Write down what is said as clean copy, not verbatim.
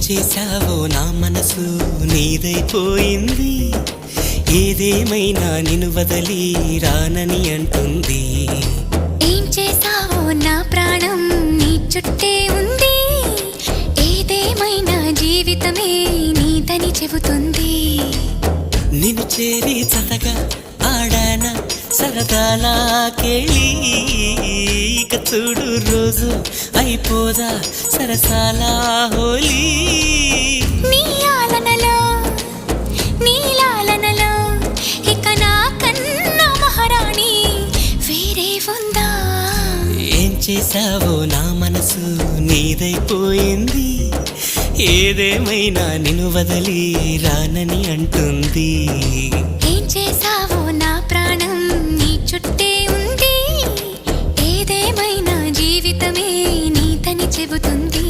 చేశావో నా మనసు నీదైపోయింది. ఏదేమైనా నిన్ను వదలి రానని అంటుంది. ఏం చేశావో నా ప్రాణం నీ చుట్టే ఉంది. ఏదేమైనా జీవితమే నీదని చెబుతుంది. నిన్ను చేరి చతగా ఆడాన సరదాలా కేళి. ఇక చూడు రోజు అయిపోదా సరసాల హోలీ. నీ ఆలనలో నీ లాలనలో ఇక నా కన్నా మహారాణి వేరే ఉందా? ఏం చేశావో నా మనసు నీదైపోయింది. ఏదేమైనా నిన్ను వదలి రానని అంటుంది. ఏం చేశావో నా ప్రాణం నీ చుట్టే ఉంది. ఏదేమైనా జీవితమే నీదని చెబుతుంది.